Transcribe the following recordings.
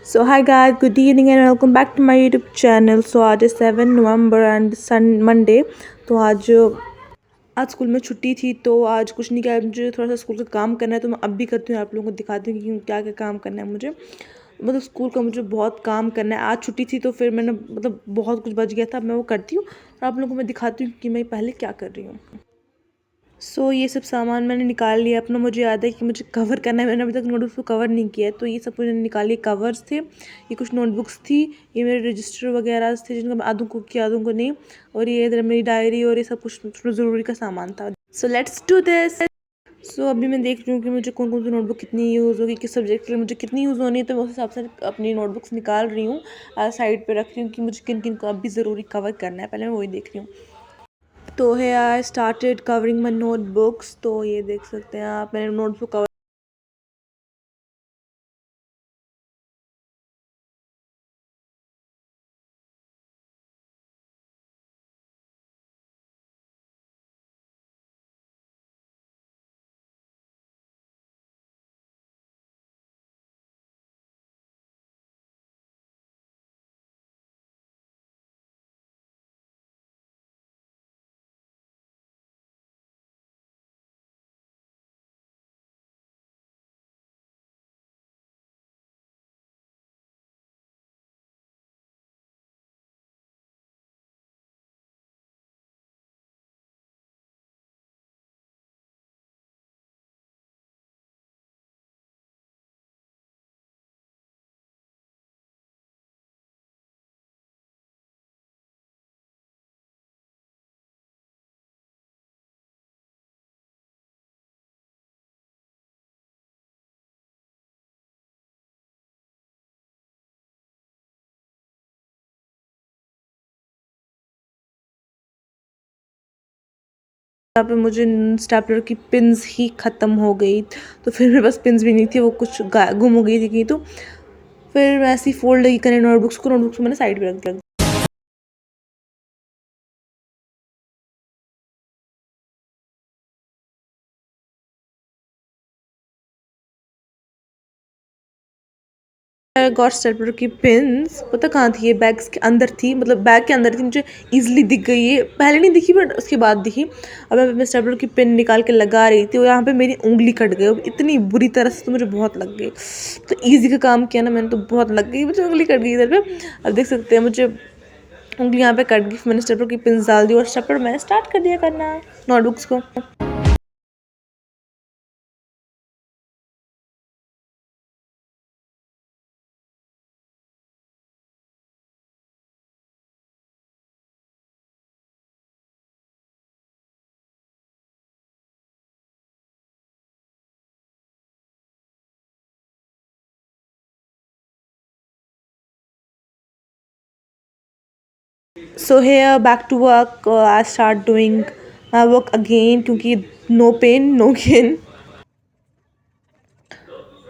So hi guys, good evening and welcome back to my YouTube channel. So आज है 7 नवंबर and sun Monday. तो आज school में छुट्टी थी तो आज कुछ नहीं किया। मुझे थोड़ा सा स्कूल का काम करना है तो मैं अब भी करती हूँ, आप लोगों को दिखाती हूँ कि क्या क्या काम करना है मुझे। मतलब स्कूल का मुझे बहुत काम करना है। आज छुट्टी थी तो फिर मैंने बहुत कुछ बच गया था, मैं वो करती हूँ और आप लोगों को मैं दिखाती हूँ कि मैं पहले क्या कर रही हूँ। ये सब सामान मैंने निकाल लिया अपना। मुझे याद है कि मुझे कवर करना है, मैंने अभी तक नोटबुक्स को कवर नहीं किया है। तो ये सब कुछ मैंने निकाल लिया। कवर्स थे, ये कुछ नोटबुक्स थी, ये मेरे रजिस्टर वगैरह थे जिनको मैं आधों को किया आधों को नहीं, और ये इधर मेरी डायरी और ये सब कुछ ज़रूरी का सामान था। So let's do this. अभी मैं देख रही हूँ कि मुझे कौन कौन सी नोटबुक कितनी यूज़ होगी, किस सब्जेक्ट के लिए मुझे कितनी यूज़ होनी है। तो मैं उस हिसाब से अपनी नोटबुक्स निकाल रही हूँ, साइड पे रख रही हूँ कि मुझे किन किन को अभी ज़रूरी कवर करना है। पहले मैं वही देख रही हूँ। तो है I started covering my notebooks. तो ये देख सकते हैं आप, मैंने नोट्स को कवर यहाँ पे मुझे स्टेपलर की पिन्स ही ख़त्म हो गई। तो फिर मेरे पास पिन्स भी नहीं थी, वो कुछ गुम हो गई थी कहीं। तो फिर मैं ऐसी फोल्ड ही करें नोटबुक्स को मैंने साइड पे रख दिया। गॉट स्टेपलर की पिन्स पता कहाँ थी, ये बैग्स के अंदर थी, मतलब बैग के अंदर थी। मुझे इजीली दिख गई, ये पहले नहीं दिखी बट उसके बाद दिखी। अब मैं स्टेपलर की पिन निकाल के लगा रही थी और यहाँ पे मेरी उंगली कट गई इतनी बुरी तरह से, तो मुझे बहुत लग गई। तो ईजी का काम किया ना मैंने, तो बहुत लग गई, मुझे उंगली कट गई इधर पे। अब देख सकते हैं मुझे उंगली यहाँ पे कट गई। मैंने स्टेपलर की पिन डाल दी और स्टेपलर मैंने स्टार्ट कर दिया करना नोटबुक्स को। So here back to work, I start doing my work again क्योंकि no pain no gain.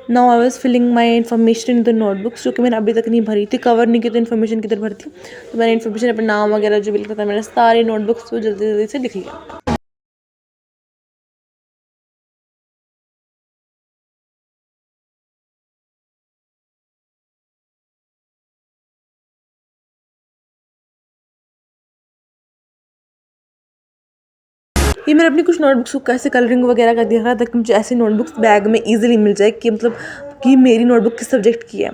Now I was filling my information in the notebooks जो कि मैंने अभी तक नहीं भरी थी, कवर नहीं की तो इन्फॉर्मेशन किधर भरती। तो मैंने इन्फॉर्मेशन अपना नाम वगैरह जो भी लिखा था मैंने सारी नोटबुक्स को जल्दी जल्दी से लिख लिया। ये मैंने अपनी कुछ नोटबुक्स को कैसे कलरिंग वगैरह कर दिया था ताकि मुझे ऐसी नोटबुक्स बैग में ईजिली मिल जाए कि मतलब कि मेरी नोटबुक किस सब्जेक्ट की है।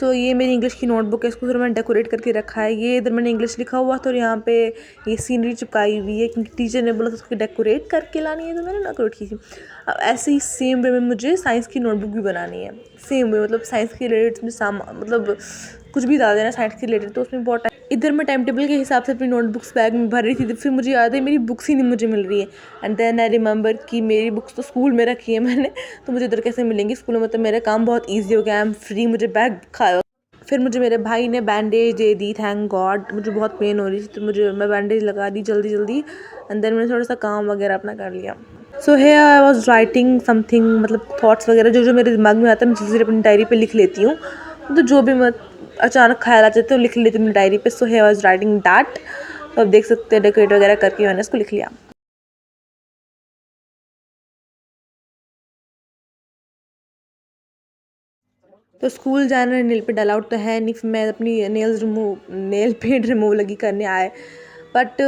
ये मेरी इंग्लिश की नोटबुक है, इसको फिर मैंने डेकोरेट करके रखा है। ये इधर मैंने इंग्लिश लिखा हुआ था और यहाँ पे ये सीनरी चिपकाई हुई है क्योंकि टीचर ने बोला था उसको डेकोरेट करके लानी है, तो मैंने डेकोरेट की थी। अब ऐसे ही सेम वे में मुझे साइंस की नोटबुक भी बनानी है। सेम वे मतलब साइंस के रिलेटेड में मतलब कुछ भी डाल देना साइंस के रिलेटेड, तो उसमें बहुत इधर मैं टाइम टेबल के हिसाब से अपनी नोटबुक्स बैग में भर रही थी। तो फिर मुझे याद है मेरी बुक्स ही नहीं मुझे मिल रही है। एंड देन आई रिमेंबर कि मेरी बुक्स तो स्कूल में रखी है मैंने, तो मुझे इधर कैसे मिलेंगी। स्कूल में मतलब मेरा काम बहुत ईजी हो गया, आई एम फ्री, मुझे बैग खा। फिर मुझे मेरे भाई ने बैंडेज दे दी, थैंक गॉड। मुझे बहुत पेन हो रही थी तो मैं बैंडेज लगा दी जल्दी जल्दी। एंड देन मैंने थोड़ा सा काम वगैरह अपना कर लिया। Here I was writing something, मतलब थॉट्स वगैरह जो जो मेरे दिमाग में आता है मैं जल्दी जल्दी अपनी डायरी पे लिख लेती हूँ। तो जो भी मैं अचानक ख्याल आ जाते हैं लिख लेती हूँ अपनी डायरी पे। Here I was writing that. तो अब देख सकते हैं डेकोरेट वगैरह करके मैंने इसको लिख लिया। तो स्कूल जाना नेल पेंट अलाउड तो है नहीं, फिर मैं अपनी नेल पेंट रिमूव लगी करने आए, बट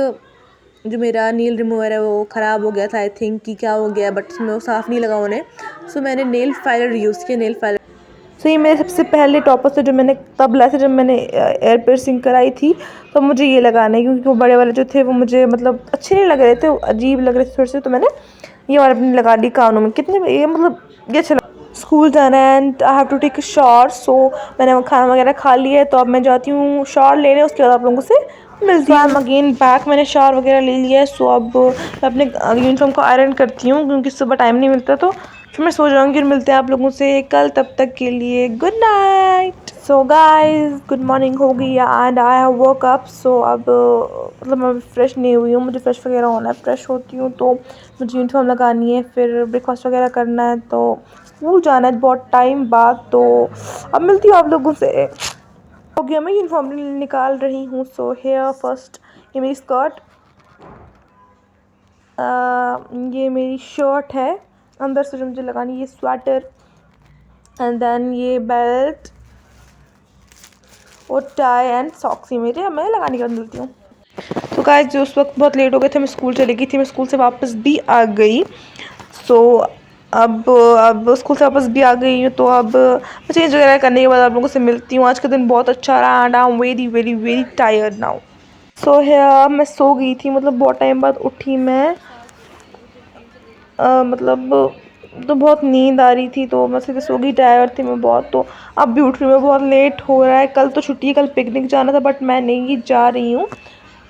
जो मेरा नील रिमूवर है वो ख़राब हो गया था, आई थिंक कि क्या हो गया, बट उसमें वो साफ़ नहीं लगा उन्हें। सो मैंने नेल फाइलर यूज़ किया, नेल फाइलर। सो ये मेरे सबसे पहले टॉपर से जो मैंने तब लाया था जब मैंने एयर पियर्सिंग कराई थी, तो मुझे ये लगाना है, क्योंकि वो बड़े वाले जो थे वो मुझे मतलब अच्छे नहीं लग रहे थे, अजीब लग रहे थे थोड़े से, तो मैंने ये वाला अपनी लगा ली कानों में। कितने ये मतलब ये अच्छा लगा। स्कूल जाना है and I have to take a shower, so मैंने वो खाना वगैरह खा लिया है, तो अब मैं जाती हूँ शावर लेने, उसके बाद आप लोगों से मिलती हूँ। अगेन बैक, मैंने शावर वगैरह ले लिया है, सो अब मैं अपने यूनिफॉर्म को आयरन करती हूँ, क्योंकि सुबह टाइम नहीं मिलता, तो फिर मैं सो जाऊँगी और मिलते हैं आप लोगों से कल। तब तक के लिए good night. So guys, good morning हो गई and I have woke up. So अब मतलब मैं फ्रेश नहीं हुई हूँ, मुझे फ्रेश वगैरह होना है। फ्रेश होती हूँ तो मुझे यूनिफॉर्म लगानी है, फिर ब्रेकफास्ट वगैरह करना है, तो स्कूल जाना है बहुत टाइम बाद। तो अब मिलती हूँ आप लोगों से। हो गया, मैं यूनिफॉर्म निकाल रही हूँ। सो हेयर फर्स्ट, ये मेरी स्कर्ट, ये मेरी शर्ट है अंदर से जो मुझे लगानी, ये स्वेटर, एंड देन ये बेल्ट और टाई एंड सॉक्स, ये मेरे मैं लगाने के बाद मिलती हूँ। तो गाइस, जो उस वक्त बहुत लेट हो गए थे, मैं स्कूल चली गई थी, मैं स्कूल से वापस भी आ गई। सो अब स्कूल से वापस भी आ गई हूँ, तो अब मैं चेंज वगैरह करने के बाद आप लोगों से मिलती हूँ। आज का दिन बहुत अच्छा रहा and I am very very very tired now. So है, मैं सो गई थी, मतलब बहुत टाइम बाद उठी मैं, मतलब तो बहुत नींद आ रही थी, तो मैं सीधे सो गई, टायर्ड थी मैं बहुत। तो अब भी उठ रही हूँ मैं, बहुत लेट हो रहा है। कल तो छुट्टी है, कल पिकनिक जाना था, बट मैं नहीं जा रही हूँ।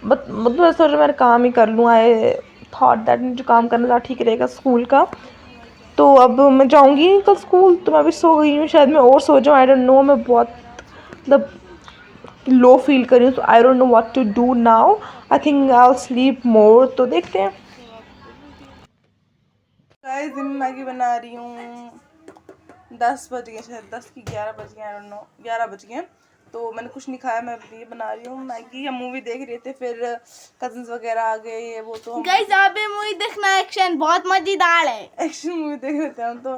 बट मतलब ऐसा सोचा मैं काम ही कर लूँ, आई थॉट दैट जो काम करना ज़्यादा ठीक रहेगा स्कूल का। तो अब मैं जाऊँगी नहीं कल स्कूल, तो मैं अभी सो गई हूँ, शायद मैं और सो जाऊँ, आई डोंट नो। मैं बहुत मतलब लो फील कर रही हूँ, तो I don't know what to do now. I think I will sleep more, तो देखते हैं। गाइस, मैं मैगी बना रही हूँ, 10 बज गए, शायद 10 की 11 बज गए, आई डोंट नो, 11 बज गए। तो मैंने कुछ नहीं खाया, मैं ये बना रही हूँ मैगी। हम मूवी देख रहे थे, फिर कजन्स वगैरह आ गए, ये वो, तो गाइस आप भी मूवी देखना, एक्शन बहुत मजेदार है। एक्शन मूवी देख रहे थे हम, तो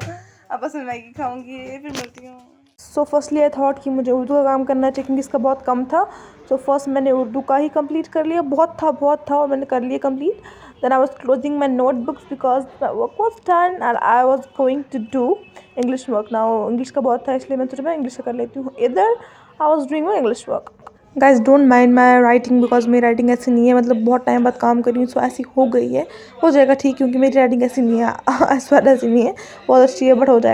अब बस मैं मैगी खाऊंगी, फिर मिलती हूँ। सो फर्स्टली आई थॉट कि मुझे उर्दू का काम करना चाहिए, क्योंकि इसका बहुत कम था। सो फर्स्ट मैंने उर्दू का ही कंप्लीट कर लिया, बहुत था और मैंने कर लिया complete. Then I was closing my notebooks because my work was done and I was going to do English work now. English का बहुत था, इसलिए मैं सोचा मैं इंग्लिश का कर लेती हूँ। इधर I was doing my English work. Guys don't mind my writing, because मेरी राइटिंग ऐसी नहीं है, मतलब बहुत टाइम बाद काम कर रही हूँ, सो ऐसी हो गई है। हो जाएगा ठीक, क्योंकि मेरी राइटिंग ऐसी नहीं है, इस बार ऐसी नहीं है, बहुत अच्छी है, बट हो जाएगा।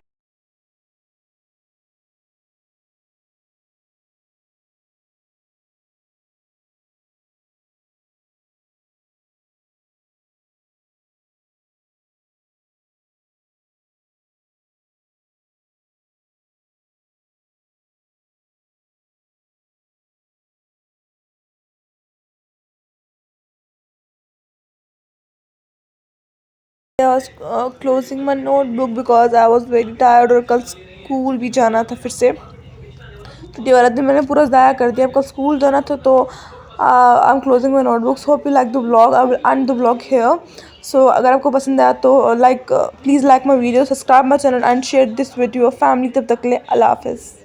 I was closing my notebook because I was very tired और कल स्कूल भी जाना था फिर से। तो ये वाला दिन मैंने पूरा ज़ाया कर दिया, अब कल स्कूल जाना था, तो I am closing my notebooks. Hope you like the vlog, I will end the vlog here. So अगर आपको पसंद आया तो please like my video, subscribe my channel and share this with your family. तब तक के लिए अल्लाह हाफिज़।